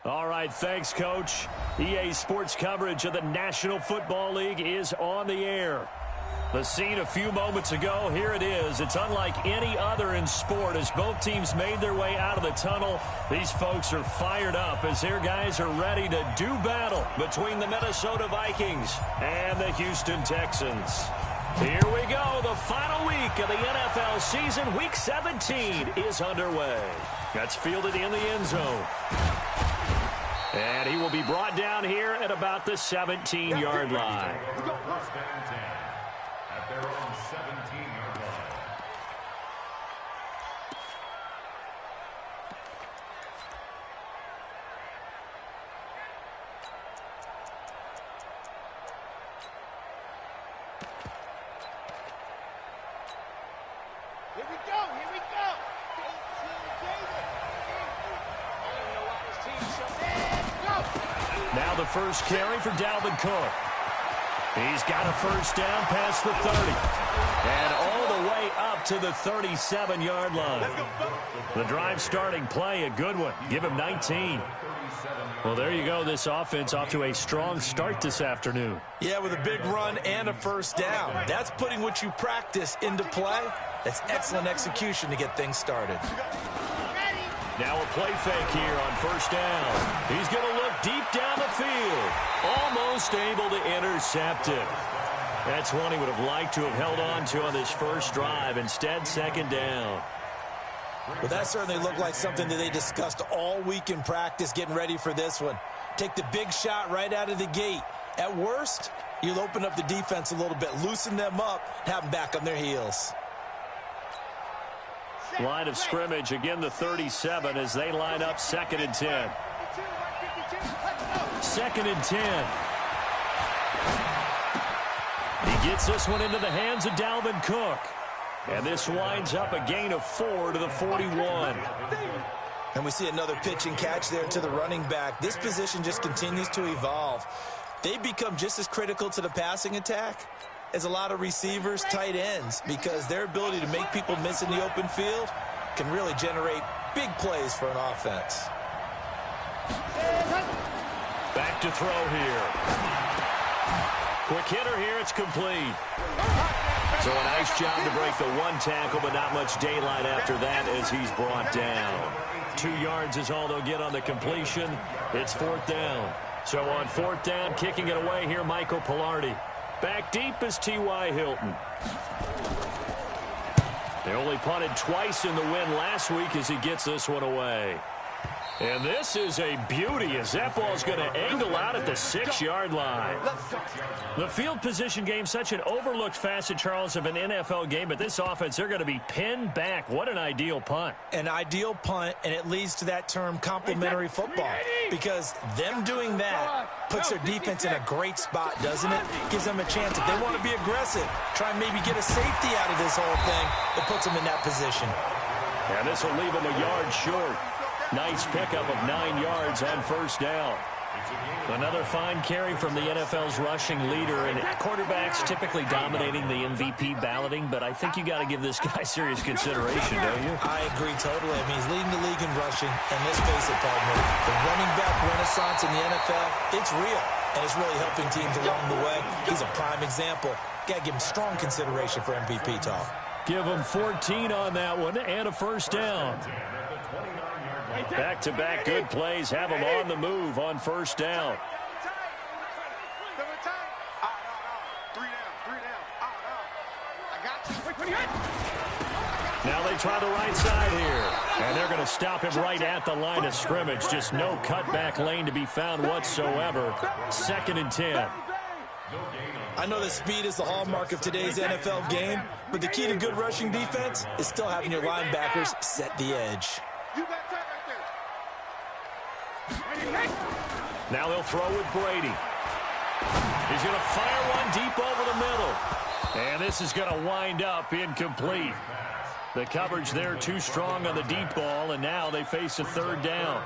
All right, thanks, Coach. EA Sports coverage of the National Football League is on the air. The scene a few moments ago, here it is. It's unlike any other in sport as both teams made their way out of the tunnel. These folks are fired up as their guys are ready to do battle between the Minnesota Vikings and the Houston Texans. Here we go. The final week of the NFL season. Week 17 is underway. That's fielded in the end zone. And he will be brought down here at about the 17-yard line. At their own 17-yard line. Here we go, here we go. Now the first carry for Dalvin Cook. He's got a first down past the 30. And all the way up to the 37-yard line. The drive starting play, a good one. Give him 19. Well, there you go. This offense off to a strong start this afternoon. Yeah, with a big run and a first down. That's putting what you practice into play. That's excellent execution to get things started. Now a play fake here on first down. He's going to look deep down the field. Almost able to intercept it. That's one he would have liked to have held on to on this first drive. Instead, second down. Well, that certainly looked like something that they discussed all week in practice getting ready for this one. Take the big shot right out of the gate. At worst, you'll open up the defense a little bit, loosen them up, have them back on their heels. Line of scrimmage, again the 37 as they line up 2nd and 10. 2nd and 10. He gets this one into the hands of Dalvin Cook. And this winds up a gain of 4 to the 41. And we see another pitch and catch there to the running back. This position just continues to evolve. They become just as critical to the passing attack as a lot of receivers, tight ends, because their ability to make people miss in the open field can really generate big plays for an offense. Back to throw here. Quick hitter here, it's complete. So a nice job to break the one tackle, but not much daylight after that as he's brought down. 2 yards is all they'll get on the completion. It's 4th down. So on 4th down, kicking it away here, Michael Pilardi. Back deep is T.Y. Hilton. They only punted twice in the win last week as he gets this one away. And this is a beauty as that ball's going to angle out at the 6-yard line. The field position game, such an overlooked facet, Charles, of an NFL game. But this offense, they're going to be pinned back. What an ideal punt. An ideal punt, and it leads to that term complementary football. Because them doing that puts their defense in a great spot, doesn't it? Gives them a chance. If they want to be aggressive, try and maybe get a safety out of this whole thing, it puts them in that position. And this will leave them a yard short. Nice pickup of 9 yards on first down. Another fine carry from the NFL's rushing leader, and quarterbacks typically dominating the MVP balloting, but I think you got to give this guy serious consideration, don't you? I agree totally. I mean, he's leading the league in rushing, and let's face it, partner, the running back renaissance in the NFL, it's real, and it's really helping teams along the way. He's a prime example. Got to give him strong consideration for MVP talk. Give him 14 on that one, and a first down. Back-to-back good plays have him on the move on first down. Now they try the right side here. And they're going to stop him right at the line of scrimmage. Just no cutback lane to be found whatsoever. 2nd and 10. I know that speed is the hallmark of today's NFL game, but the key to good rushing defense is still having your linebackers set the edge. Now they'll throw with Brady. He's going to fire one deep over the middle. And this is going to wind up incomplete. The coverage there too strong on the deep ball, and now they face a 3rd down.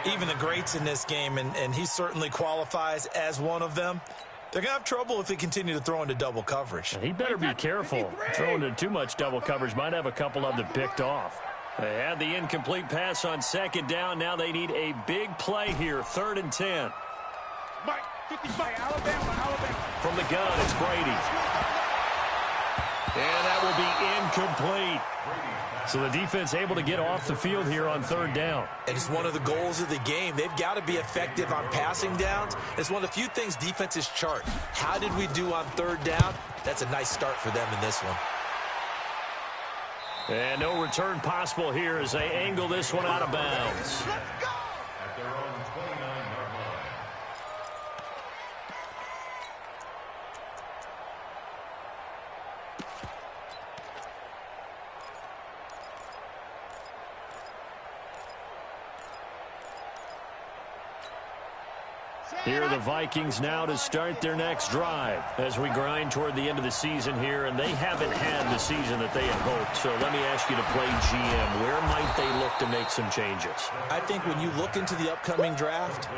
Even the greats in this game, and he certainly qualifies as one of them, they're going to have trouble if they continue to throw into double coverage. He better be careful. Throwing into too much double coverage might have a couple of them picked off. They had the incomplete pass on second down. Now they need a big play here. 3rd and 10. Mike, 55, Alabama. From the gun, it's Brady. And that will be incomplete. So the defense able to get off the field here on 3rd down. And it's one of the goals of the game. They've got to be effective on passing downs. It's one of the few things defenses chart. How did we do on 3rd down? That's a nice start for them in this one. And no return possible here as they angle this one out of bounds. Let's go! At their own 29-yard line. Here are the Vikings now to start their next drive as we grind toward the end of the season here, and they haven't had the season that they had hoped. So let me ask you to play GM. Where might they look to make some changes? I think when you look into the upcoming draft,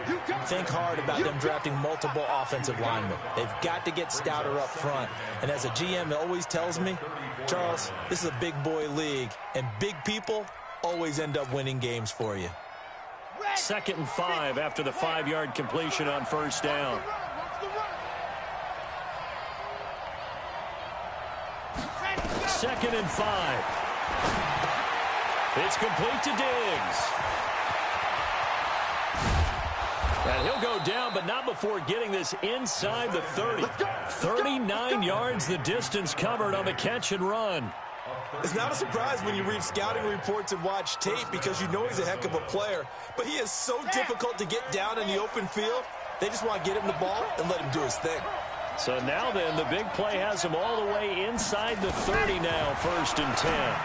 think hard about them drafting multiple offensive linemen. They've got to get stouter up front. And as a GM always tells me, Charles, this is a big boy league, and big people always end up winning games for you. 2nd and 5 after the 5-yard completion on 1st down. 2nd and 5. It's complete to Diggs. And he'll go down, but not before getting this inside the 30. 39 yards the distance covered on the catch and run. It's not a surprise when you read scouting reports and watch tape because you know he's a heck of a player. But he is so difficult to get down in the open field. They just want to get him the ball and let him do his thing. So now then, the big play has him all the way inside the 30 now, 1st and 10.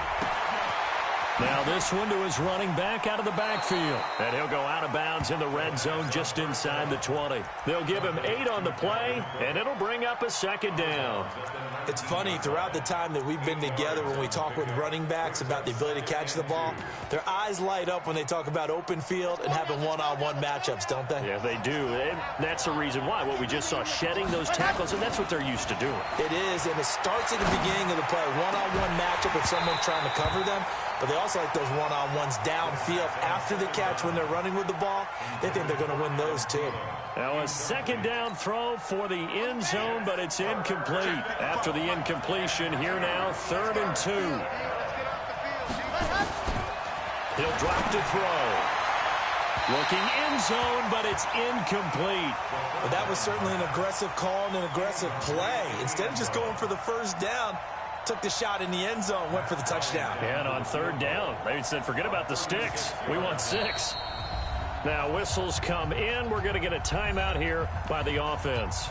Now this one to his running back out of the backfield. And he'll go out of bounds in the red zone just inside the 20. They'll give him 8 on the play, and it'll bring up a 2nd down. It's funny, throughout the time that we've been together, when we talk with running backs about the ability to catch the ball, their eyes light up when they talk about open field and having one-on-one matchups, don't they? Yeah, they do. And that's the reason why. What we just saw, shedding those tackles, and that's what they're used to doing. It is, and it starts at the beginning of the play. One-on-one matchup with someone trying to cover them. But they also like those one-on-ones downfield after the catch when they're running with the ball. They think they're going to win those too. Now a 2nd down throw for the end zone, but it's incomplete. After the incompletion, here now, 3rd and 2. He'll drop to throw. Looking end zone, but it's incomplete. But that was certainly an aggressive call and an aggressive play. Instead of just going for the 1st down, took the shot in the end zone, went for the touchdown. And on 3rd down, they said, forget about the sticks. We want 6. Now whistles come in. We're going to get a timeout here by the offense.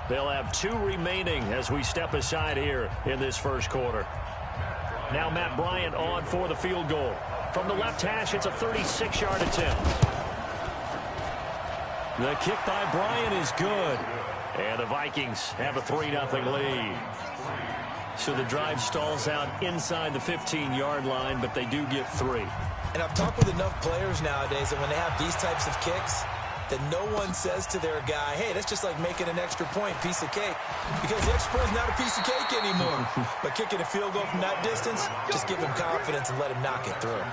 They'll have 2 remaining as we step aside here in this 1st quarter. Now Matt Bryant on for the field goal. From the left hash, it's a 36-yard attempt. The kick by Bryant is good. And the Vikings have a 3-0 lead. So the drive stalls out inside the 15-yard line, but they do get 3. And I've talked with enough players nowadays that when they have these types of kicks, that no one says to their guy, hey, that's just like making an extra point, piece of cake. Because the extra point is not a piece of cake anymore. But kicking a field goal from that distance, just give him confidence and let him knock it through.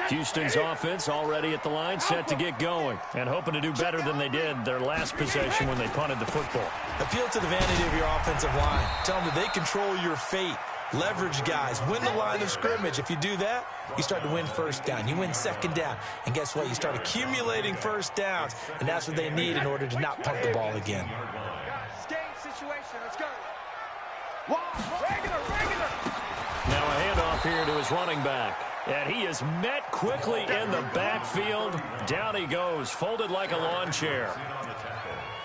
Houston's offense already at the line, set to get going, and hoping to do better than they did their last possession when they punted the football. Appeal to the vanity of your offensive line. Tell them that they control your fate. Leverage guys. Win the line of scrimmage. If you do that, you start to win 1st down. You win 2nd down. And guess what? You start accumulating 1st downs, and that's what they need in order to not punt the ball again. Game situation. Let's go. Regular. Now a handoff here to his running back. And he is met quickly in the backfield. Down he goes, folded like a lawn chair.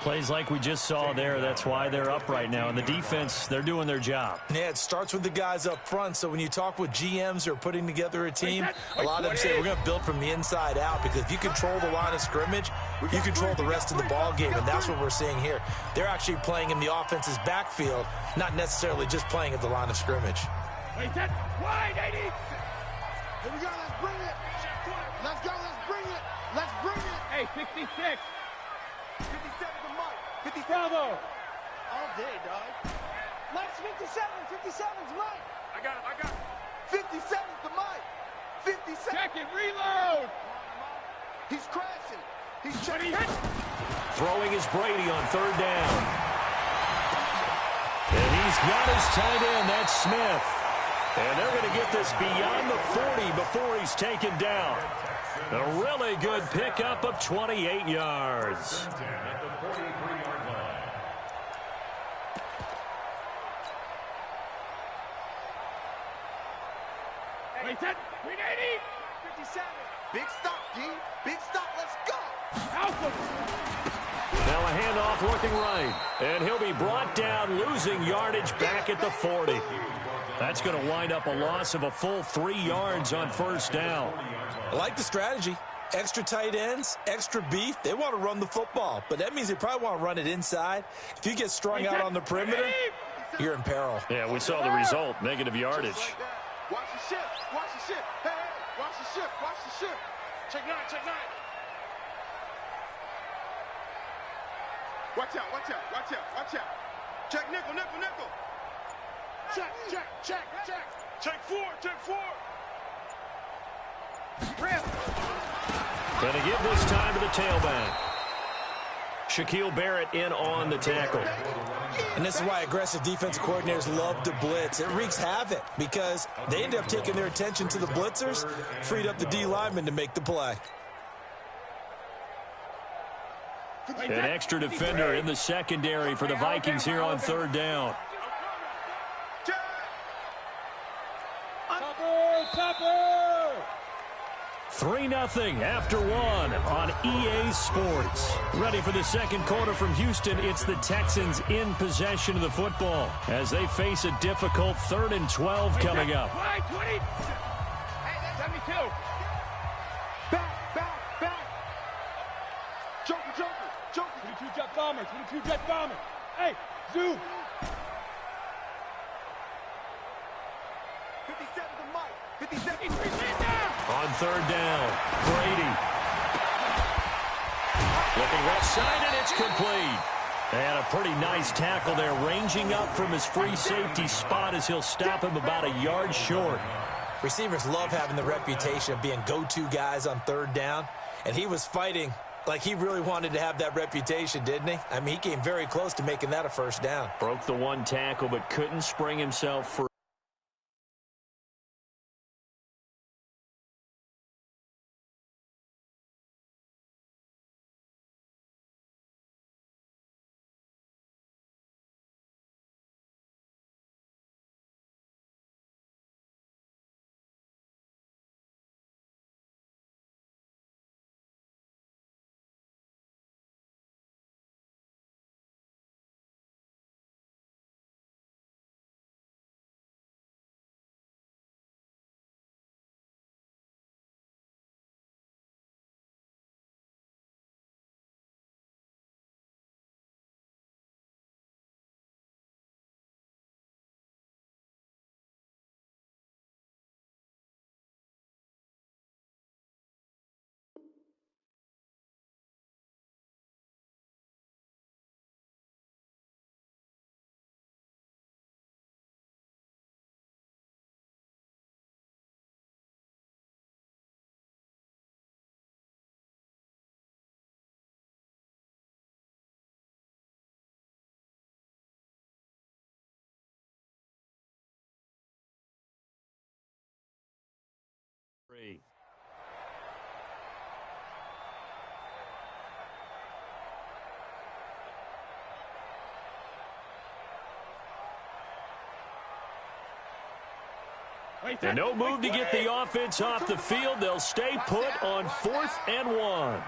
Plays like we just saw there. That's why they're up right now. And the defense, they're doing their job. Yeah, it starts with the guys up front. So when you talk with GMs who are putting together a team, a lot of them say we're going to build from the inside out, because if you control the line of scrimmage, you control the rest of the ball game. And that's what we're seeing here. They're actually playing in the offense's backfield, not necessarily just playing at the line of scrimmage. Wide 80. Here we go, let's bring it. Let's go, let's bring it. Let's bring it. Hey, 66. 57 to Mike. 50 Bravo. All day, dog. Mike's 57. 57's Mike. I got him. 57's the Mike. 57. Check it. Reload. He's crashing. He's checking. Throwing is Brady on third down. And he's got his tight end. That's Smith. And they're going to get this beyond the 40 before he's taken down. A really good pickup of 28 yards. At the 43-yard line. Wait, 10. 57. Big stop, D. Big stop. Let's go. Now a handoff looking right. And he'll be brought down, losing yardage back at the 40. That's going to wind up a loss of a full 3 yards on first down. I like the strategy. Extra tight ends, extra beef. They want to run the football, but that means they probably want to run it inside. If you get strung out on the perimeter, you're in peril. Yeah, we saw the result, negative yardage. Watch the shift. Watch the shift. Hey, watch the shift. Watch the shift. Check 9. Watch out. Check nickel. Check 4. Rip. Going to give this time to the tailback. Shaquille Barrett in on the tackle. And this is why aggressive defensive coordinators love to blitz. It wreaks havoc because they end up taking their attention to the blitzers, freed up the D lineman to make the play. An extra defender in the secondary for the Vikings here on third down. 3-0 after one on EA Sports. Ready for the second quarter from Houston. It's the Texans in possession of the football as they face a difficult 3rd and 12 coming up. 20. 72. Back. Joker. 22 jet bomber. Hey, zoom. 57 to Mike. 57. On third down, Brady. Looking left side, and it's complete. And a pretty nice tackle there, ranging up from his free safety spot as he'll stop him about a yard short. Receivers love having the reputation of being go-to guys on third down, and he was fighting like he really wanted to have that reputation, didn't he? I mean, he came very close to making that a first down. Broke the one tackle, but couldn't spring himself free. And no move to get the offense off the field. They'll stay put on 4th and 1.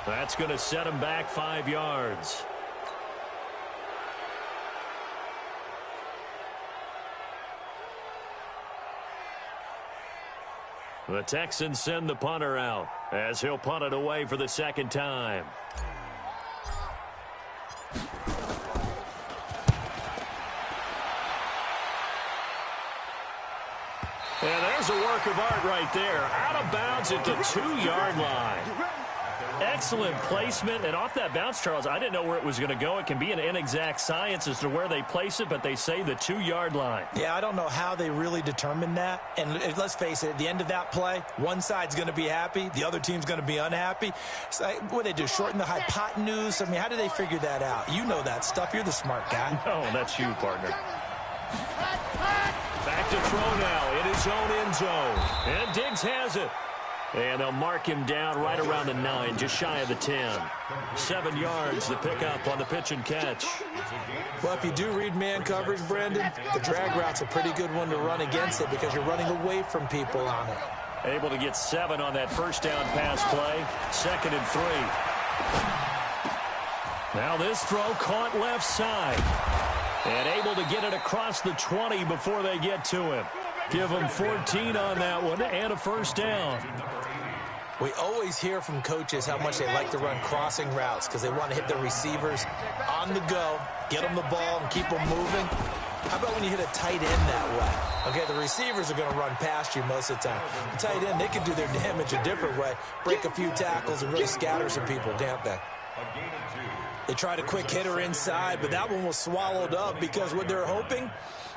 That's going to set him back 5 yards. The Texans send the punter out as he'll punt it away for the second time. And there's a work of art right there. Out of bounds at the 2-yard line. Excellent placement. And off that bounce, Charles, I didn't know where it was going to go. It can be an inexact science as to where they place it, but they say the 2-yard line. Yeah, I don't know how they really determined that. And let's face it, at the end of that play, one side's going to be happy, the other team's going to be unhappy. So, what do they do, shorten the hypotenuse? I mean, how do they figure that out? You know that stuff. You're the smart guy. No, that's you, partner. Back to throw now in his own end zone. And Diggs has it. And they'll mark him down right around the 9, just shy of the 10. 7 yards, the pickup on the pitch and catch. Well, if you do read man coverage, Brandon, the drag route's a pretty good one to run against it because you're running away from people on it. Able to get 7 on that first down pass play. 2nd and 3. Now this throw caught left side. And able to get it across the 20 before they get to him. Give them 14 on that one and a first down. We always hear from coaches how much they like to run crossing routes because they want to hit their receivers on the go, get them the ball, and keep them moving. How about when you hit a tight end that way? Okay, the receivers are going to run past you most of the time. The tight end, they can do their damage a different way, break a few tackles, and really scatter some people, can't they? They tried a quick hitter inside, but that one was swallowed up because what they're hoping,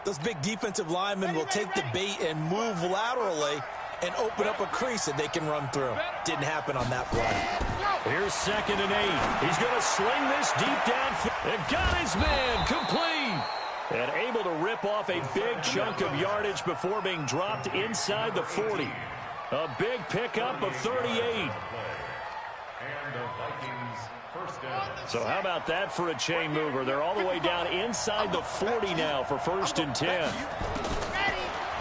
those big defensive linemen will take the bait and move laterally and open up a crease that they can run through. Didn't happen on that play. Here's 2nd and 8. He's going to sling this deep downfield. And got his man complete. And able to rip off a big chunk of yardage before being dropped inside the 40. A big pickup of 38. So how about that for a chain mover? They're all the way down inside the 40 now for 1st and 10.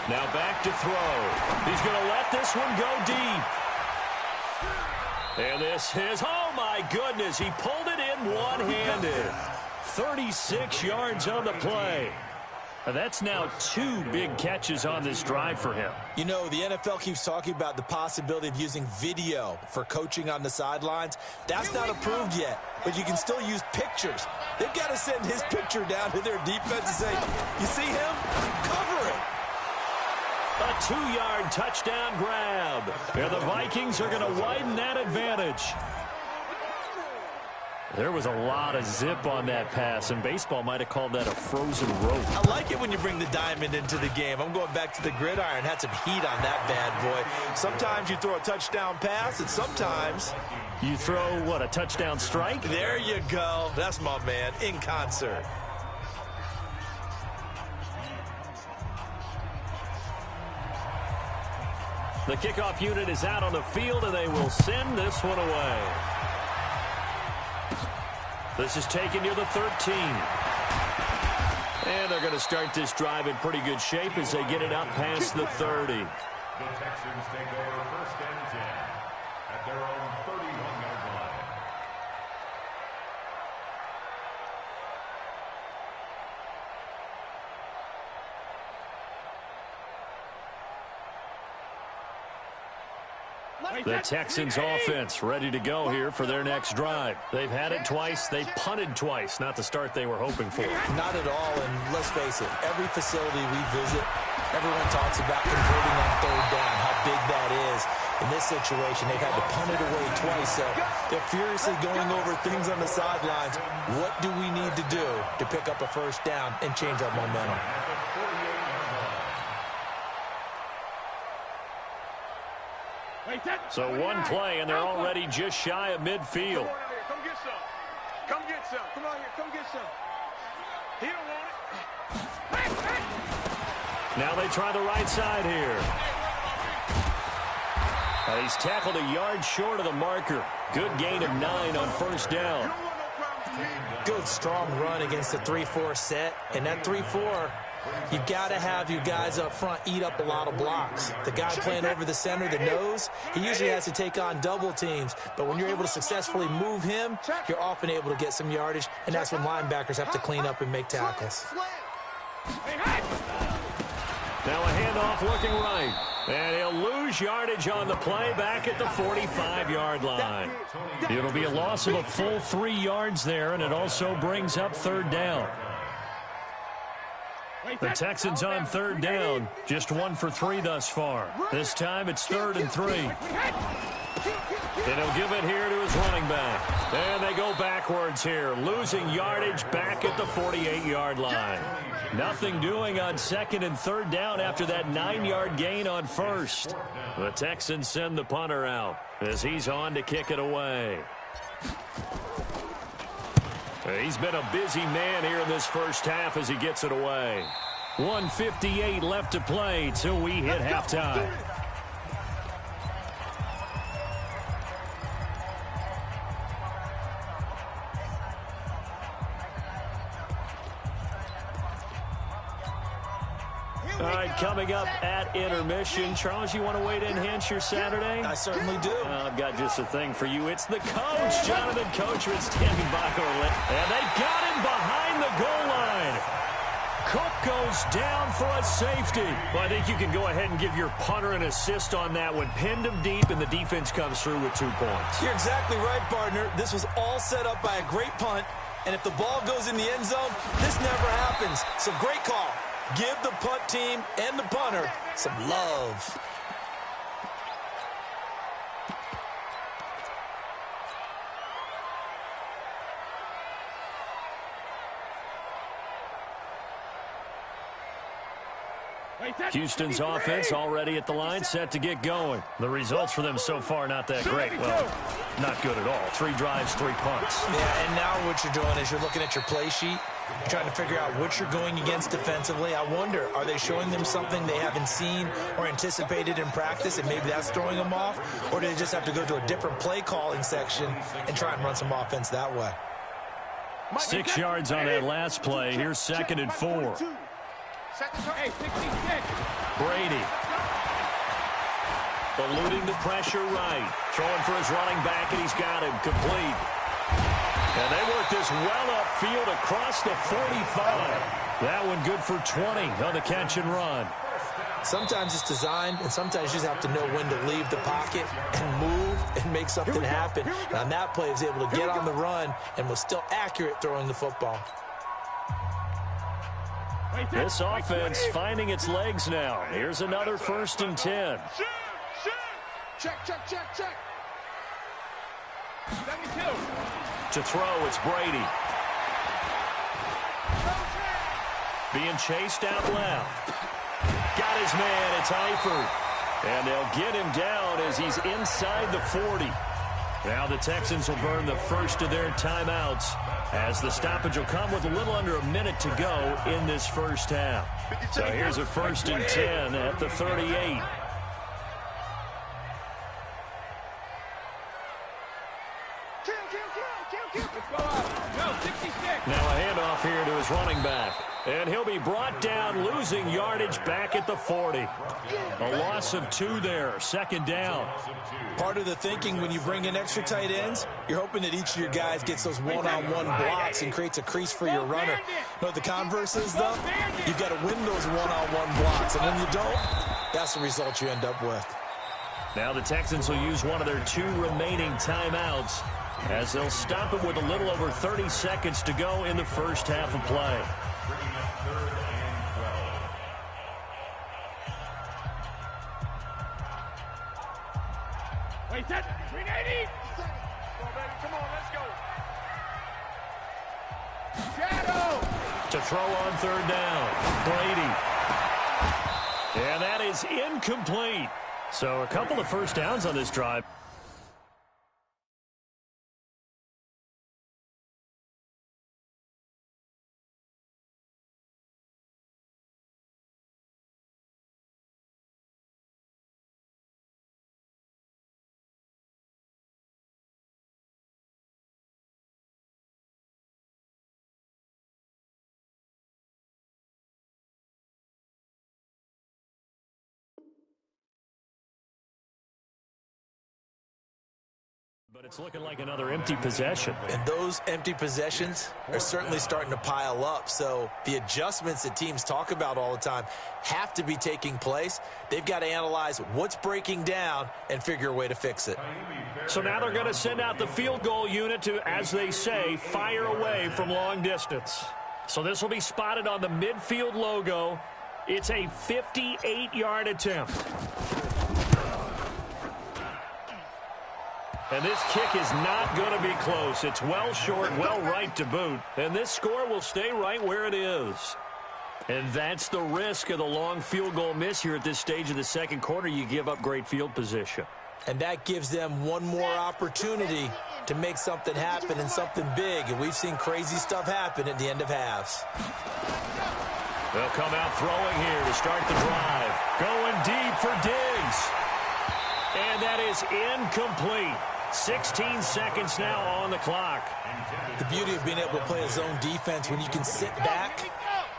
Now back to throw. He's going to let this one go deep. And this is, oh my goodness, he pulled it in one-handed. 36 yards on the play. That's now 2 big catches on this drive for him. You know, the NFL keeps talking about the possibility of using video for coaching on the sidelines. That's not approved yet, but you can still use pictures. They've got to send his picture down to their defense and say, you see him? Cover it. A 2-yard touchdown grab. And the Vikings are going to widen that advantage. There was a lot of zip on that pass, and baseball might have called that a frozen rope. I like it when you bring the diamond into the game. I'm going back to the gridiron. Had some heat on that bad boy. Sometimes you throw a touchdown pass, and sometimes you throw, what, a touchdown strike? There you go. That's my man, in concert. The kickoff unit is out on the field, and they will send this one away. This is taken near the 13. And they're going to start this drive in pretty good shape as they get it up past the 30. The Texans take over 1st and 10 at their own 31-yard line. The Texans offense ready to go here for their next drive. They've had it twice. They've punted twice. Not the start they were hoping for. Not at all, and let's face it, every facility we visit, everyone talks about converting on 3rd down, how big that is. In this situation, they've had to punt it away twice, so they're furiously going over things on the sidelines. What do we need to do to pick up a 1st down and change our momentum? So one play, and they're already just shy of midfield. Come get some. Come get some. Come on here. Come get some. He don't want it. Now they try the right side here. He's tackled a yard short of the marker. Good gain of 9 on 1st down. Good, strong run against the 3-4 set. And that 3-4, you've got to have your guys up front eat up a lot of blocks. The guy playing over the center, the nose, he usually has to take on double teams. But when you're able to successfully move him, you're often able to get some yardage, and that's when linebackers have to clean up and make tackles. Now a handoff looking right. And he'll lose yardage on the play back at the 45-yard line. It'll be a loss of a full 3 yards there, and it also brings up third down. The Texans on third down, just 1 for 3 thus far. This time it's 3rd and 3. And he'll give it here to his running back. And they go backwards here, losing yardage back at the 48-yard line. Nothing doing on 2nd and 3rd down after that 9-yard gain on 1st. The Texans send the punter out as he's on to kick it away. He's been a busy man here in this first half as he gets it away. 1:58 left to play till we hit halftime. All right, coming up at intermission. Charles, you want to wait to enhance your Saturday? I certainly do. I've got just a thing for you. It's the coach, Jonathan Coachman, standing by our left. And they got him behind the goal line. Cook goes down for a safety. Well, I think you can go ahead and give your punter an assist on that one. Pinned him deep, and the defense comes through with 2 points. You're exactly right, partner. This was all set up by a great punt. And if the ball goes in the end zone, this never happens. So great call. Give the punt team and the punter some love. Houston's offense already at the line, set to get going. The results for them so far not that great. Well, not good at all. 3 drives, 3 punts. Yeah, and now what you're doing is you're looking at your play sheet, trying to figure out what you're going against defensively. I wonder, are they showing them something they haven't seen or anticipated in practice, and maybe that's throwing them off? Or do they just have to go to a different play calling section and try and run some offense that way? 6 yards on that last play. Here's 2nd and 4. Brady. Eluding the pressure right. Throwing for his running back, and he's got him complete. And they work this well upfield across the 45. That one good for 20 on the catch and run. Sometimes it's designed, and sometimes you just have to know when to leave the pocket and move and make something happen. And on that play, he was able to get on the run and was still accurate throwing the football. This offense finding its legs now. Here's another 1st and 10. Check. To throw, it's Brady. Being chased out left. Got his man, it's Eifert. And they'll get him down as he's inside the 40. Now the Texans will burn the first of their timeouts as the stoppage will come with a little under a minute to go in this first half. So here's a 1st and 10 at the 38. Now a handoff here to his running back. And he'll be brought down, losing yardage back at the 40. A loss of 2 there, 2nd down. Part of the thinking when you bring in extra tight ends, you're hoping that each of your guys gets those one-on-one blocks and creates a crease for your runner. You know what the converse is, though? You've got to win those one-on-one blocks, and when you don't, that's the result you end up with. Now the Texans will use one of their 2 remaining timeouts as they'll stop it with a little over 30 seconds to go in the first half of play. Wait, that's 380. Come on, let's go. Shadow. To throw on 3rd down, Brady. And that is incomplete. So a couple of first downs on this drive. But it's looking like another empty possession. And those empty possessions are certainly starting to pile up. So the adjustments that teams talk about all the time have to be taking place. They've got to analyze what's breaking down and figure a way to fix it. So now they're going to send out the field goal unit to, as they say, fire away from long distance. So this will be spotted on the midfield logo. It's a 58-yard attempt. And this kick is not going to be close. It's well short, well right to boot. And this score will stay right where it is. And that's the risk of the long field goal miss here at this stage of the second quarter. You give up great field position. And that gives them one more opportunity to make something happen and something big. And we've seen crazy stuff happen at the end of halves. They'll come out throwing here to start the drive. Going deep for Diggs. And that is incomplete. 16 seconds now on the clock. The beauty of being able to play a zone defense when you can sit back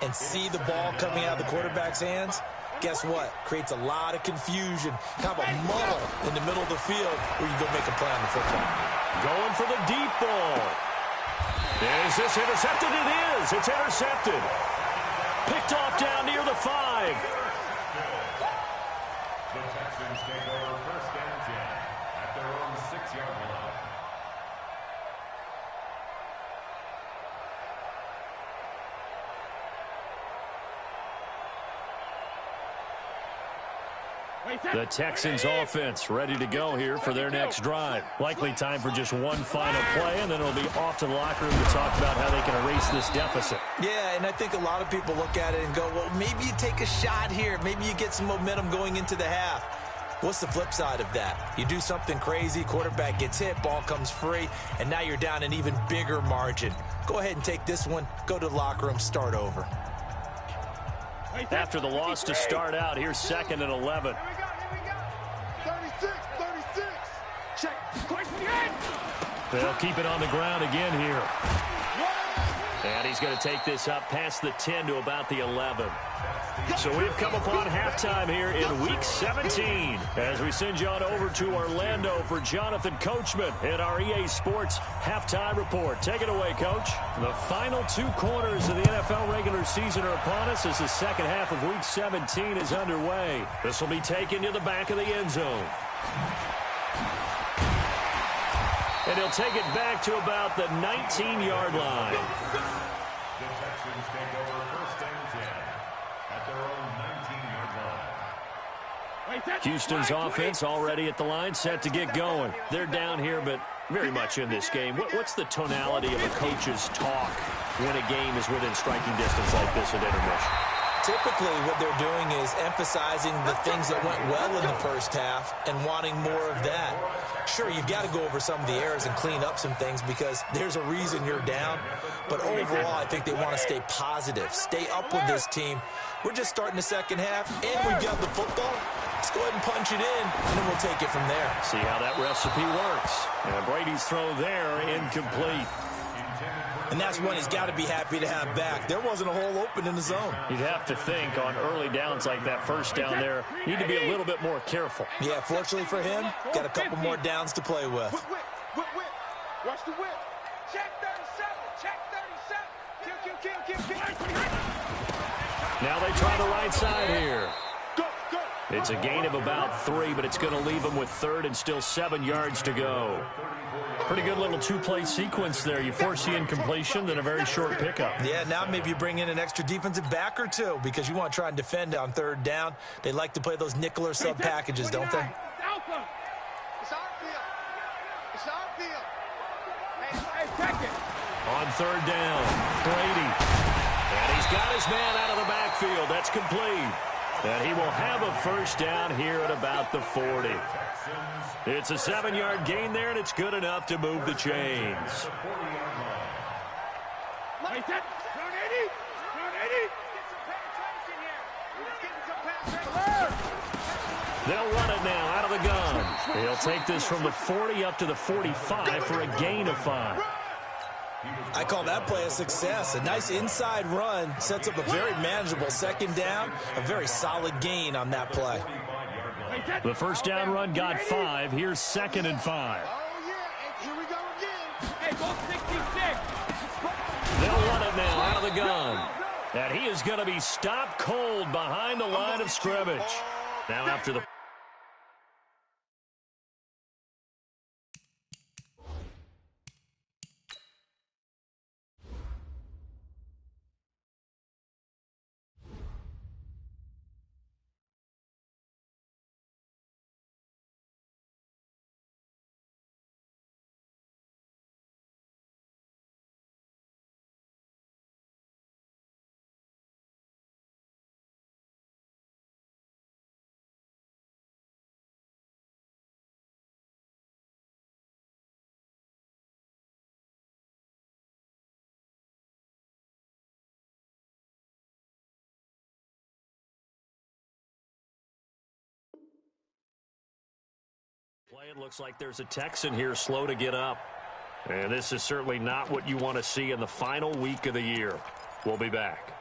and see the ball coming out of the quarterback's hands, guess what? Creates a lot of confusion, kind of a muddle in the middle of the field where you go make a play on the football. Going for the deep ball. Is this intercepted? It is. It's intercepted. Picked off down near the 5. The Texans take over first and 10 at their own 6-yard line. The Texans offense ready to go here for their next drive. Likely time for just one final play, and then it'll be off to the locker room to talk about how they can erase this deficit. Yeah, and I think a lot of people look at it and go, well, maybe you take a shot here. Maybe you get some momentum going into the half. What's the flip side of that? You do something crazy, quarterback gets hit, ball comes free, and now you're down an even bigger margin. Go ahead and take this one, go to the locker room, start over. After the loss to start out, here's 2nd and 11. 36. Check. They'll keep it on the ground again here. And he's going to take this up past the 10 to about the 11. So we've come upon halftime here in Week 17 as we send you on over to Orlando for Jonathan Coachman in our EA Sports Halftime Report. Take it away, Coach. The final 2 quarters of the NFL regular season are upon us as the second half of Week 17 is underway. This will be taken to the back of the end zone. And he'll take it back to about the 19-yard line. The Texans take over first and 10 at their own 19-yard line. Houston's offense already at the line, set to get going. They're down here, but very much in this game. What's the tonality of a coach's talk when a game is within striking distance like this at intermission? Typically, what they're doing is emphasizing the things that went well in the first half and wanting more of that. Sure, you've got to go over some of the errors and clean up some things because there's a reason you're down. But overall, I think they want to stay positive, stay up with this team. We're just starting the second half, and we've got the football. Let's go ahead and punch it in, and then we'll take it from there. See how that recipe works. And Brady's throw there, incomplete. And that's one he's got to be happy to have back. There wasn't a hole open in the zone. You'd have to think on early downs like that first down there, need to be a little bit more careful. Yeah, fortunately for him, got a couple more downs to play with. Whip. Watch the whip. Check 37. Kill. Now they try the right side here. Go. It's a gain of about 3, but it's going to leave them with 3rd and still 7 yards to go. Pretty good little 2-play sequence there. You force the incompletion, then a very short pickup. Yeah, now maybe you bring in an extra defensive back or two because you want to try and defend on 3rd down. They like to play those nickel or sub packages, don't they? It's our field. Hey, check it. On 3rd down, Brady. And he's got his man out of the backfield. That's complete. And he will have a first down here at about the 40. It's a 7-yard gain there, and it's good enough to move the chains. They'll run it now out of the gun. He'll take this from the 40 up to the 45 for a gain of 5. I call that play a success. A nice inside run sets up a very manageable 2nd down, a very solid gain on that play. The first down run got 5. Here's 2nd and 5. Oh, yeah. Here we go again. Hey, ball 66. They'll run it now out of the gun. And he is going to be stopped cold behind the line of scrimmage. Now after the play, it looks like there's a Texan here slow to get up. And this is certainly not what you want to see in the final week of the year. We'll be back.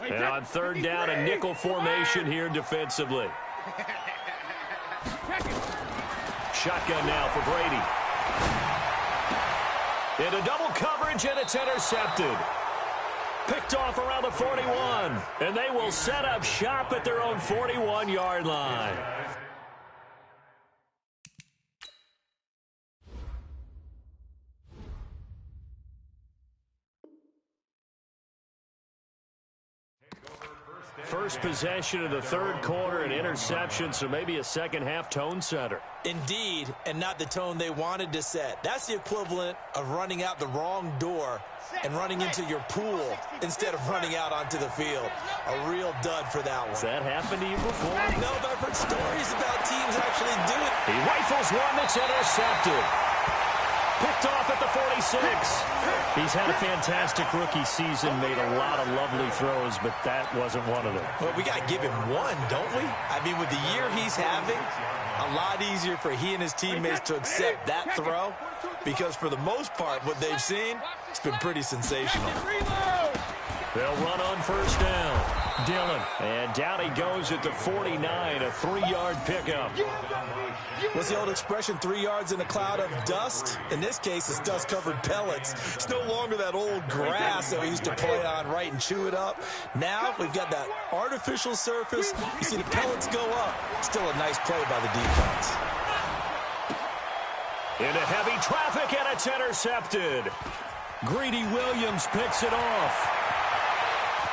And on third down, a nickel formation here defensively. Shotgun now for Brady. Into double coverage, and it's intercepted. Picked off around the 41. And they will set up shop at their own 41-yard line. First possession of the third quarter, an interception, so maybe a second-half tone setter. Indeed, and not the tone they wanted to set. That's the equivalent of running out the wrong door and running into your pool instead of running out onto the field. A real dud for that one. Has that happened to you before? No, but I've heard stories about teams actually do it. He rifles one that's intercepted. Picked off at the 46. He's had a fantastic rookie season, made a lot of lovely throws, but that wasn't one of them. Well, we got to give him one, don't we? I mean, with the year he's having, a lot easier for he and his teammates to accept that throw because for the most part, what they've seen, it's been pretty sensational. They'll run on first down. Dillon. And down he goes at the 49, a 3-yard pickup. What's the old expression, 3 yards in a cloud of dust? In this case, it's dust-covered pellets. It's no longer that old grass that we used to play on, right, and chew it up. Now we've got that artificial surface. You see the pellets go up. Still a nice play by the defense. Into heavy traffic, and it's intercepted. Greedy Williams picks it off.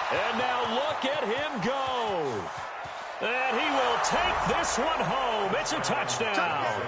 And now look at him go. And he will take this one home. It's a touchdown.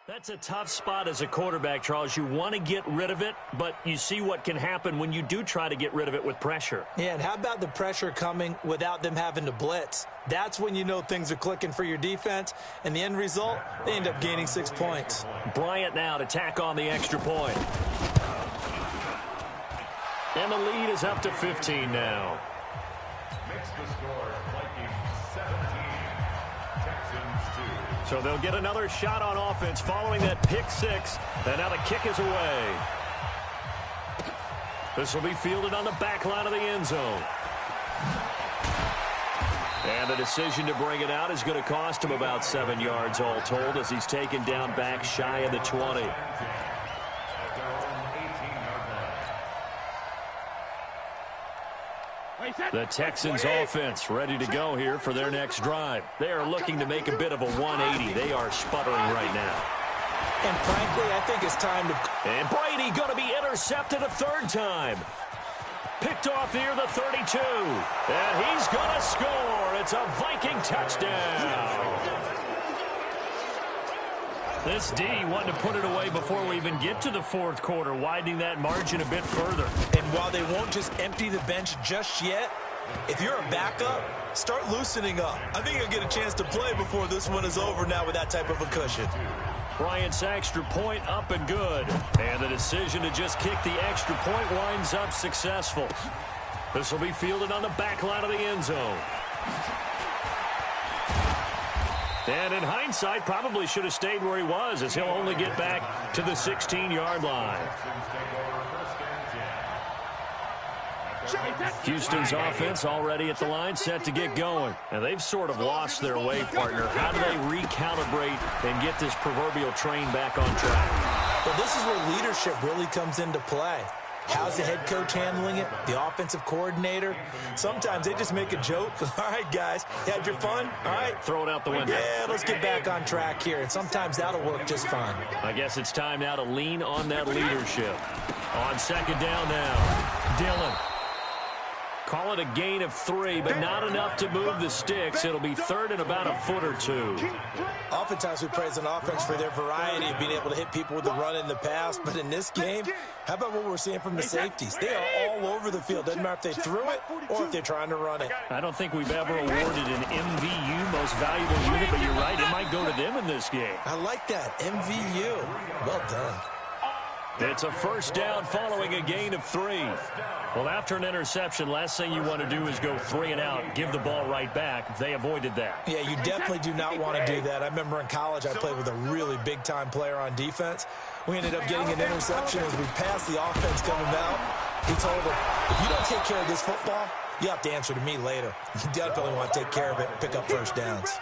That's a tough spot as a quarterback, Charles. You want to get rid of it, but you see what can happen when you do try to get rid of it with pressure. Yeah, and how about the pressure coming without them having to blitz? That's when you know things are clicking for your defense, and the end result, they end up gaining 6 points. Bryant now to tack on the extra point. And the lead is up to 15 now. Makes the score Vikings 17, Texans 2. So they'll get another shot on offense following that pick six. And now the kick is away. This will be fielded on the back line of the end zone. And the decision to bring it out is going to cost him about 7 yards all told as he's taken down back shy of the 20. The Texans offense ready to go here for their next drive. They are looking to make a bit of a 180. They are sputtering right now. And frankly, I think it's time to... And Brady going to be intercepted a third time. Picked off near the 32. And he's going to score. It's a Viking touchdown. This D wanted to put it away before we even get to the fourth quarter, widening that margin a bit further. And while they won't just empty the bench just yet, if you're a backup, start loosening up. I think you'll get a chance to play before this one is over now with that type of a cushion. Bryant's extra point up and good. And the decision to just kick the extra point winds up successful. This will be fielded on the back line of the end zone. And in hindsight, probably should have stayed where he was, as he'll only get back to the 16-yard line. Houston's offense already at the line, set to get going. And they've sort of lost their way, partner. How do they recalibrate and get this proverbial train back on track? Well, this is where leadership really comes into play. How's the head coach handling it? The offensive coordinator? Sometimes they just make a joke. All right, guys, you had your fun? All right. Throw it out the window. Yeah, let's get back on track here. And sometimes that'll work just fine. I guess it's time now to lean on that leadership. On second down now, Dillon. Call it a gain of 3, but not enough to move the sticks. It'll be third and about a foot or 2. Oftentimes we praise an offense for their variety of being able to hit people with the run in the pass, but in this game, how about what we're seeing from the safeties? They are all over the field. Doesn't matter if they threw it or if they're trying to run it. I don't think we've ever awarded an MVU, most valuable unit, but you're right, it might go to them in this game. I like that, MVU. Well done. It's a first down following a gain of 3. Well, after an interception, last thing you want to do is go 3 and out, give the ball right back. They avoided that. Yeah, you definitely do not want to do that. I remember in college I played with a really big-time player on defense. We ended up getting an interception as we passed the offense coming out. He told him, if you don't take care of this football, you have to answer to me later. You definitely want to take care of it and pick up first downs.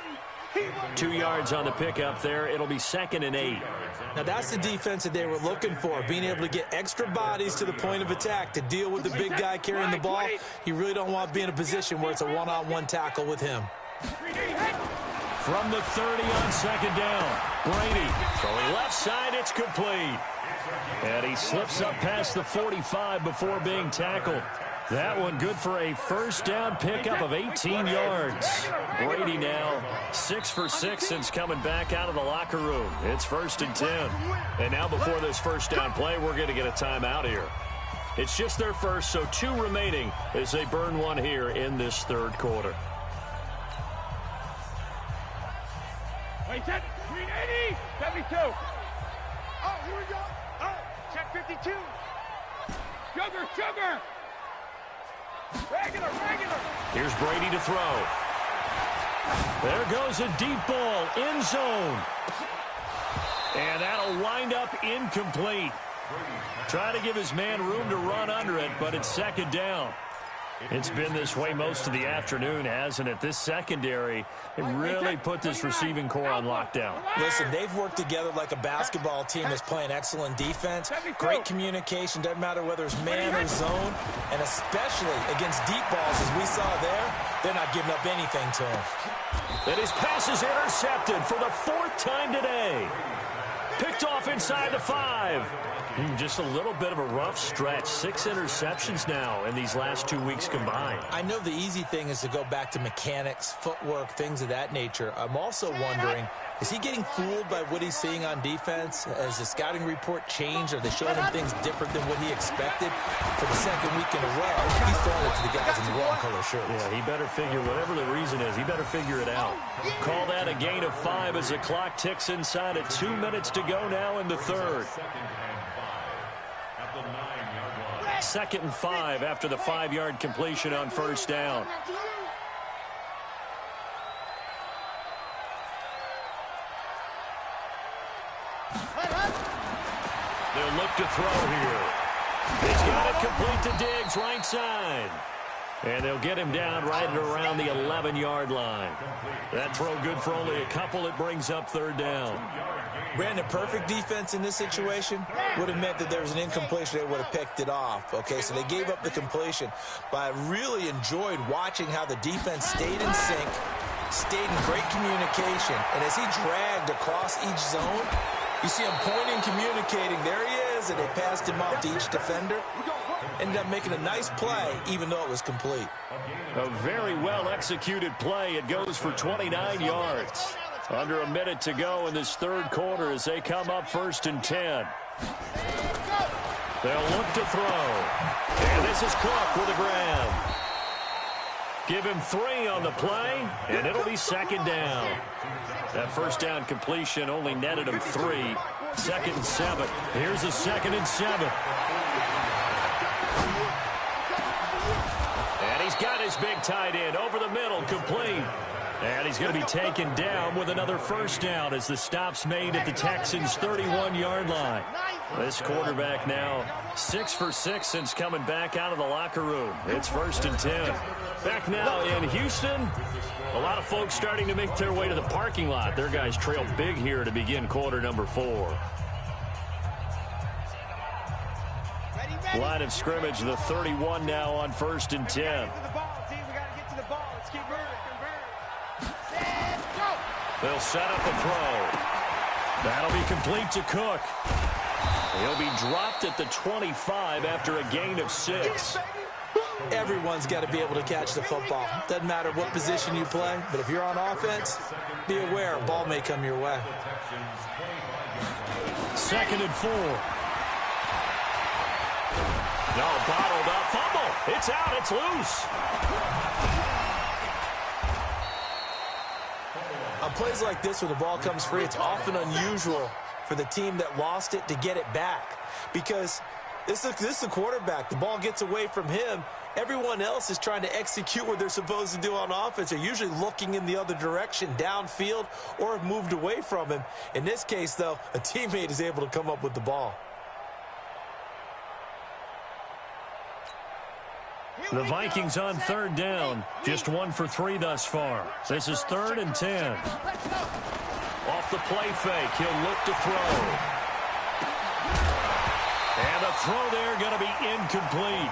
2 yards on the pickup there. It'll be 2nd and 8. Now, that's the defense that they were looking for, being able to get extra bodies to the point of attack to deal with the big guy carrying the ball. You really don't want to be in a position where it's a one-on-one tackle with him. From the 30 on second down, Brady throwing left side, it's complete. And he slips up past the 45 before being tackled. That one good for a first down pickup of 18 yards. Brady now 6 for 6 since coming back out of the locker room. It's 1st and 10. And now before this first down play, we're going to get a timeout here. It's just their first, so 2 remaining as they burn one here in this third quarter. Wait, check. 380. 72. Oh, here we go. Oh, check 52. Sugar. Regular. Here's Brady to throw. There goes a deep ball, end zone. And that'll wind up incomplete. Try to give his man room to run under it, but it's second down. It's been this way most of the afternoon, hasn't it? This secondary, it really put this receiving core on lockdown. Listen, they've worked together like a basketball team that's playing excellent defense. Great communication, doesn't matter whether it's man or zone. And especially against deep balls, as we saw there, they're not giving up anything to him. And his pass is intercepted for the 4th time today. Picked off inside the 5. Just a little bit of a rough stretch. 6 interceptions now in these last 2 weeks combined. I know the easy thing is to go back to mechanics, footwork, things of that nature. I'm also wondering, Is he getting fooled by what he's seeing on defense? Has the scouting report changed? Are they showing him things different than what he expected? For the second week in a row, he's throwing it to the guys in the wrong color shirts. Yeah, he better figure, whatever the reason is, he better figure it out. Call that a gain of 5 as the clock ticks inside at 2 minutes to go now in the third. Second and 5 after the 5-yard completion on first down. They'll look to throw here. He's got it complete to Diggs, right side. And they'll get him down right at around the 11-yard line. That throw good for only a couple. It brings up third down. Brandon, perfect defense in this situation would have meant that there was an incompletion. They would have picked it off. Okay, so they gave up the completion. But I really enjoyed watching how the defense stayed in sync, stayed in great communication. And as he dragged across each zone, you see him pointing, communicating. There he is, and they passed him off to each defender. Ended up making a nice play, even though it was complete. A very well-executed play. It goes for 29 yards. Under a minute to go in this third quarter as they come up first and 10. They'll look to throw. And this is Cook with a grab. Give him 3 on the play, and it'll be second down. That first down completion only netted him 3. Second and 7. Here's a second and 7. And he's got his big tight end over the middle, complete. And he's going to be taken down with another first down as the stop's made at the Texans' 31-yard line. This quarterback now 6 for 6 since coming back out of the locker room. It's first and 10. Back now in Houston. A lot of folks starting to make their way to the parking lot. Their guys trail big here to begin quarter number 4. Line of scrimmage, the 31 now on first and 10. They'll set up a throw. That'll be complete to Cook. He'll be dropped at the 25 after a gain of 6. Everyone's got to be able to catch the football. Doesn't matter what position you play, but if you're on offense, be aware a ball may come your way. Second and 4. No, bottled up fumble. It's out. It's loose. On plays like this where the ball comes free, it's often unusual for the team that lost it to get it back because this is the quarterback. The ball gets away from him. Everyone else is trying to execute what they're supposed to do on offense. They're usually looking in the other direction, downfield, or have moved away from him. In this case, though, a teammate is able to come up with the ball. The Vikings on third down. Just 1 for 3 thus far. This is third and 10. Off the play fake, he'll look to throw. And the throw there going to be incomplete.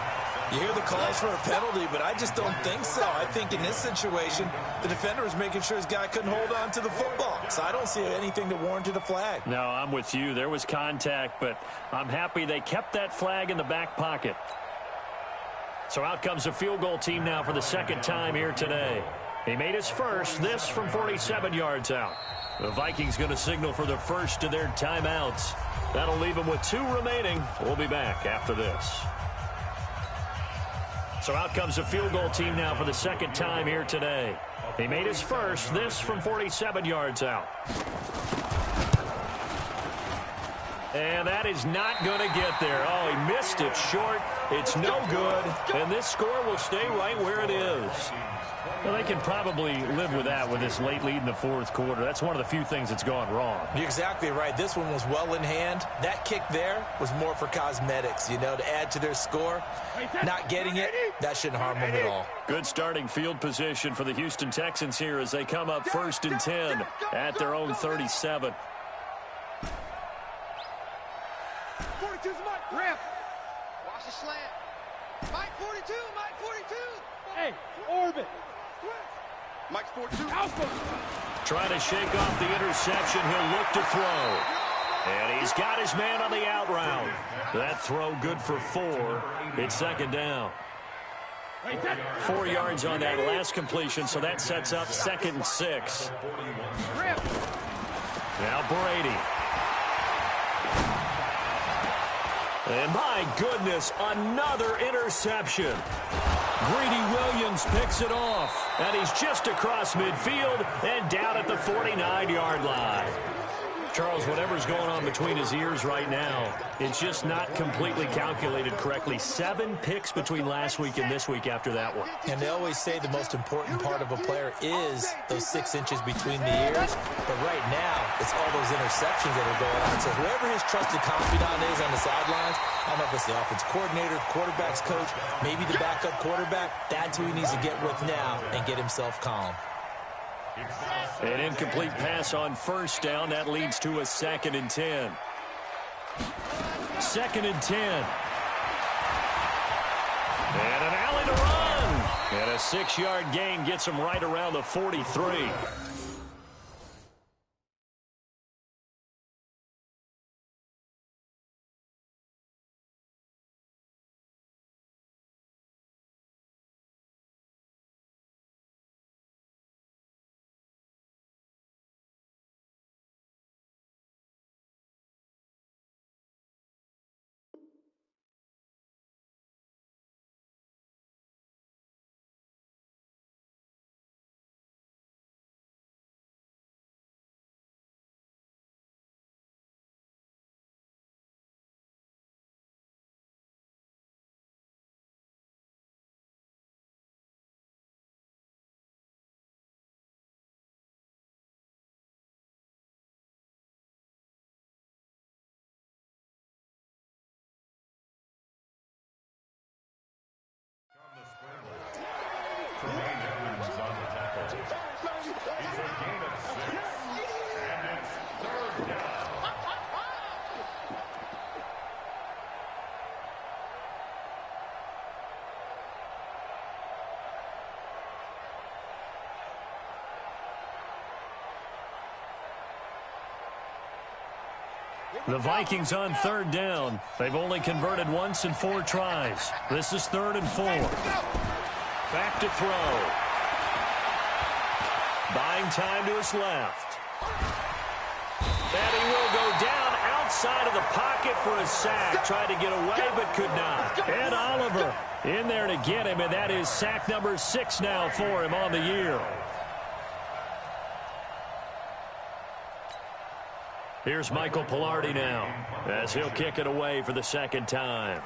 You hear the calls for a penalty, but I just don't think so. I think in this situation, the defender was making sure his guy couldn't hold on to the football. So I don't see anything that warranted a flag. No, I'm with you. There was contact, but I'm happy they kept that flag in the back pocket. So out comes the field goal team now for the second time here today. He made his first, this from 47 yards out. The Vikings going to signal for the first of their timeouts. That'll leave them with 2 remaining. We'll be back after this. So out comes the field goal team now for the second time here today. He made his first, this from 47 yards out. And that is not going to get there. Oh, he missed it short. It's no good. And this score will stay right where it is. Well, they can probably live with that with this late lead in the fourth quarter. That's one of the few things that's gone wrong. You're exactly right. This one was well in hand. That kick there was more for cosmetics, you know, to add to their score. Not getting it, that shouldn't harm them at all. Good starting field position for the Houston Texans here as they come up first and 10 at their own 37. 42's Mike. Ref. Watch the slant. Mike 42. Mike 42. Hey, orbit. Mike's 42. Trying to shake off the interception. He'll look to throw. And he's got his man on the out route. That throw good for 4. It's second down. 4 yards on that last completion, so that sets up second and 6. Now Brady. And my goodness, another interception. Greedy Williams picks it off. And he's just across midfield and down at the 49-yard line. Charles, whatever's going on between his ears right now, it's just not completely calculated correctly. 7 picks between last week and this week after that one. And they always say the most important part of a player is those 6 inches between the ears. But right now, it's all those interceptions that are going on. So whoever his trusted confidant is on the sidelines, I don't know if it's the offense coordinator, the quarterback's coach, maybe the backup quarterback, that's who he needs to get with now and get himself calm. An incomplete pass on first down. That leads to a 2nd and 10. 2nd and 10. And an alley to run. And a 6-yard gain gets him right around the 43. The Vikings on 3rd down. They've only converted once in 4 tries. This is 3rd and 4. Back to throw. Buying time to his left. And he will go down outside of the pocket for a sack. Tried to get away but could not. And Oliver in there to get him, and that is sack number 6 now for him on the year. Here's Michael Pilardi now as he'll kick it away for the 2nd time.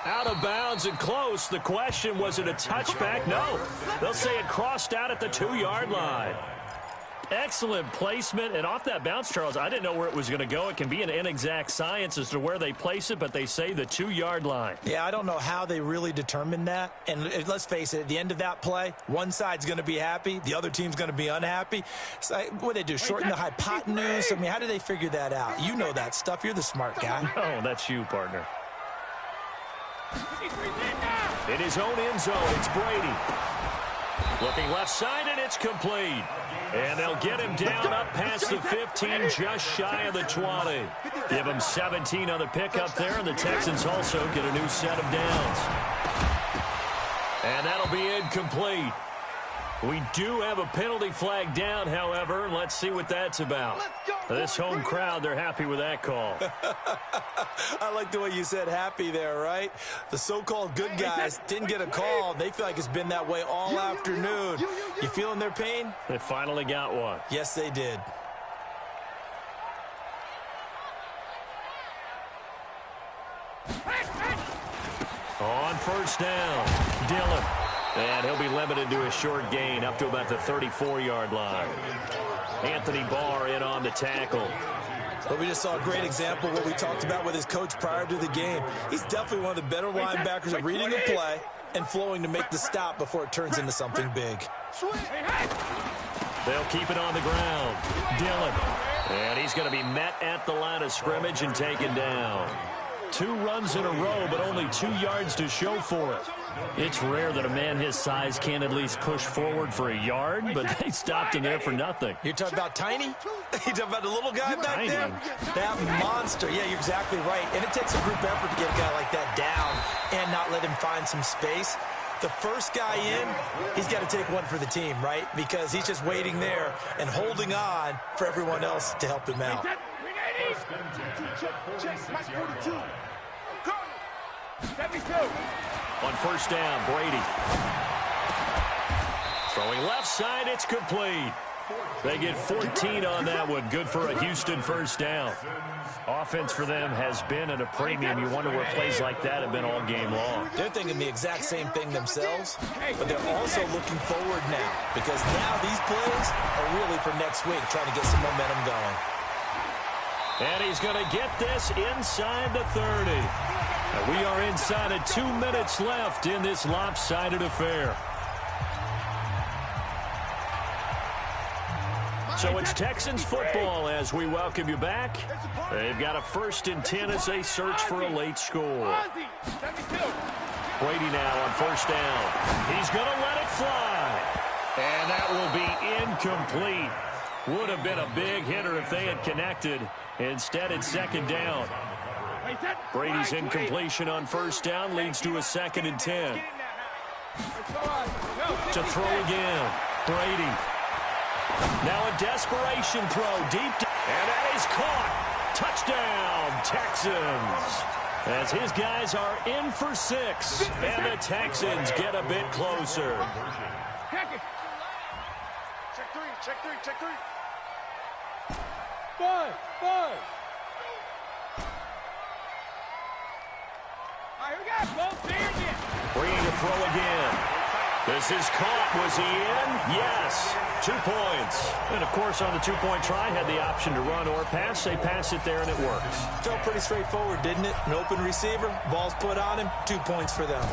Out of bounds and close. The question, was it a touchback? No. They'll say it crossed out at the 2-yard line. Excellent placement, and off that bounce, Charles, I didn't know where it was going to go. It can be an inexact science as to where they place it, but they say the 2-yard line. Yeah, I don't know how they really determined that. And let's face it, at the end of that play, one side's going to be happy, the other team's going to be unhappy. So, what do they do, shorten the hypotenuse? I mean, how do they figure that out? You know that stuff. You're the smart guy. Oh, that's you, partner. In his own end zone, it's Brady. Looking left side, and it's complete. And they'll get him down up past the 15, just shy of the 20. Give him 17 on the pickup there, and the Texans also get a new set of downs. And that'll be incomplete. We do have a penalty flag down, however. Let's see what that's about. This home crowd, they're happy with that call. I like the way you said happy there, right? The so-called good guys didn't get a call. They feel like it's been that way all afternoon. You feeling their pain? They finally got one. Yes, they did. On first down, Dillon. And he'll be limited to a short gain up to about the 34-yard line. Anthony Barr in on the tackle. But we just saw a great example of what we talked about with his coach prior to the game. He's definitely one of the better linebackers at reading a play and flowing to make the stop before it turns into something big. They'll keep it on the ground. Dillon. And he's going to be met at the line of scrimmage and taken down. 2 runs in a row, but only 2 yards to show for it. It's rare that a man his size can't at least push forward for a yard, but they stopped him there for nothing. You're talking about Tiny? You're talking about the little guy back there? That monster. Yeah, you're exactly right. And it takes a group effort to get a guy like that down and not let him find some space. The first guy in, he's got to take one for the team, right? Because he's just waiting there and holding on for everyone else to help him out. On first down, Brady. Throwing left side, it's complete. They get 14 on that one. Good for a Houston first down. Offense for them has been at a premium. You wonder where plays like that have been all game long. They're thinking the exact same thing themselves, but they're also looking forward now because now these plays are really for next week, trying to get some momentum going. And he's going to get this inside the 30. And we are inside of 2 minutes left in this lopsided affair. So it's Texans football as we welcome you back. They've got a 1st and 10 as they search for a late score. Brady now on first down. He's going to let it fly. And that will be incomplete. Would have been a big hitter if they had connected. Instead, it's 2nd down. Brady's incompletion on first down leads to a 2nd and 10. To throw again. Brady. Now a desperation throw deep. And that is caught. Touchdown, Texans. As his guys are in for 6. And the Texans get a bit closer. Check three. 5. All right, we got both there again. Brady to throw again. This is caught. Was he in? Yes. 2 points. And, of course, on the 2-point try, had the option to run or pass. They pass it there, and it works. Felt pretty straightforward, didn't it? An open receiver, ball's put on him, 2 points for them.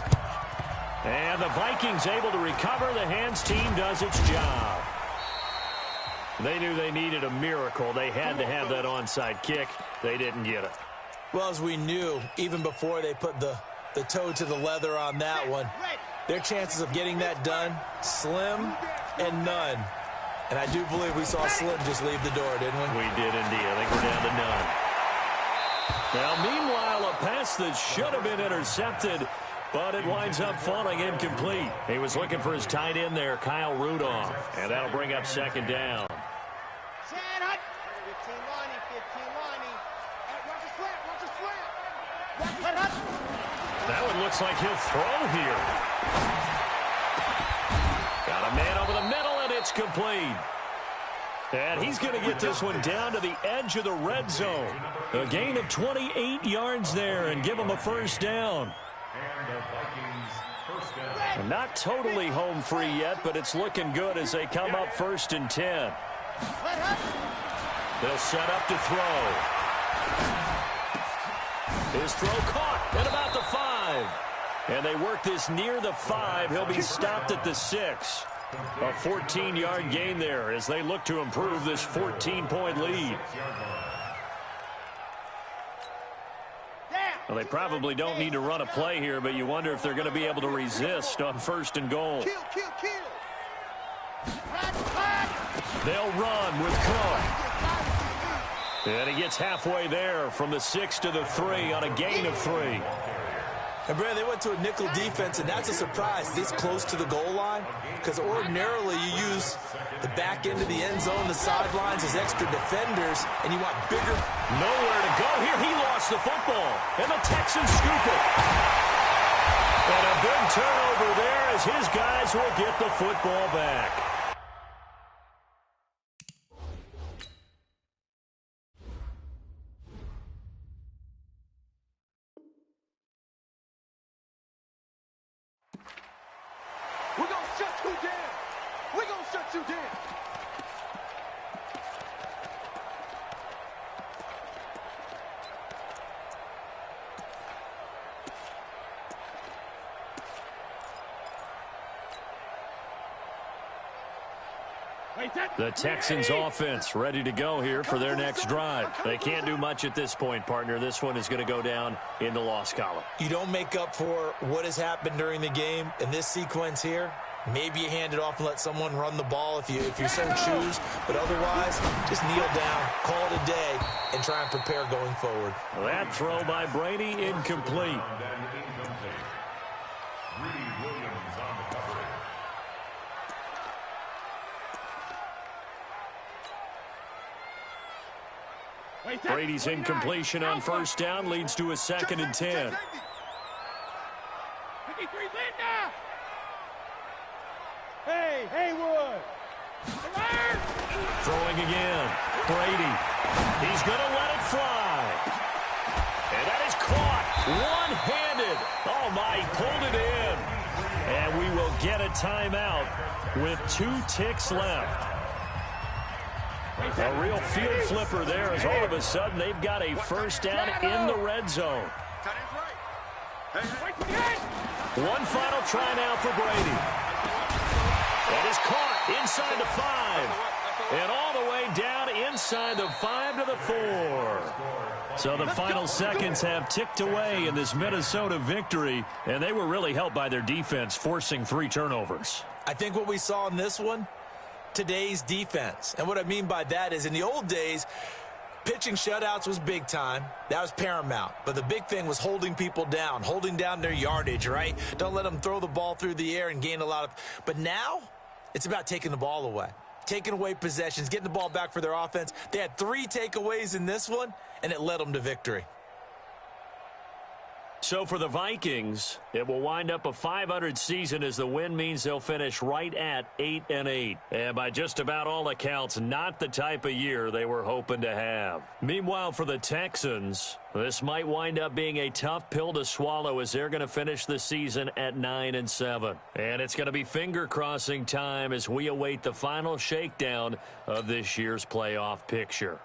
And the Vikings able to recover. The hands team does its job. They knew they needed a miracle. They had to have that onside kick. They didn't get it. Well, as we knew, even before they put the toe to the leather on that one, their chances of getting that done, slim and none. And I do believe we saw Slim just leave the door, didn't we? We did indeed. I think we're down to none. Now, meanwhile, a pass that should have been intercepted, but it winds up falling incomplete. He was looking for his tight end there, Kyle Rudolph. And that'll bring up 2nd down. 15-money. That one looks like he'll throw here. Got a man over the middle, and it's complete. And he's going to get this one down to the edge of the red zone. A gain of 28 yards there and give him a first down. And not totally home free yet, but it's looking good as they come up 1st and 10. They'll set up to throw. His throw caught at about the 5. And they work this near the 5. He'll be stopped at the 6. A 14-yard gain there as they look to improve this 14-point lead. Well, they probably don't need to run a play here, but you wonder if they're going to be able to resist on 1st and goal. They'll run with Cook. And he gets halfway there from the 6 to the 3 on a gain of 3. And, Brad, they went to a nickel defense, and that's a surprise this close to the goal line because ordinarily you use the back end of the end zone, the sidelines as extra defenders, and you want bigger. Nowhere to go here. He lost the football, and the Texans scoop it. And a big turnover there as his guys will get the football back. We're going to shut you down. We're going to shut you down. The Texans offense ready to go here for their next drive. They can't do much at this point, partner. This one is going to go down in the loss column. You don't make up for what has happened during the game in this sequence here. Maybe you hand it off and let someone run the ball if you so choose. But otherwise, just kneel down, call it a day, and try and prepare going forward. That throw by Brady incomplete. Brady's incompletion on first down leads to a 2nd and 10. Hey, Haywood. Throwing again. Brady. He's going to let it fly. And that is caught. One-handed. Oh, my. He pulled it in. And we will get a timeout with 2 ticks left. A real field flipper there as all of a sudden they've got a first down in the red zone. One final try now for Brady. That is caught inside the 5. And all the way down inside the 5 to the 4. So the final seconds have ticked away in this Minnesota victory, and they were really helped by their defense, forcing 3 turnovers. I think what we saw in this one, today's defense. And what I mean by that is in the old days, pitching shutouts was big time. That was paramount. But the big thing was holding people down, holding down their yardage, right? Don't let them throw the ball through the air and gain a lot of. But now it's about taking the ball away, taking away possessions, getting the ball back for their offense. They had 3 takeaways in this one, and it led them to victory. So for the Vikings, it will wind up a .500 season as the win means they'll finish right at 8-8. And by just about all accounts, not the type of year they were hoping to have. Meanwhile, for the Texans, this might wind up being a tough pill to swallow as they're going to finish the season at 9-7. And it's going to be finger-crossing time as we await the final shakedown of this year's playoff picture.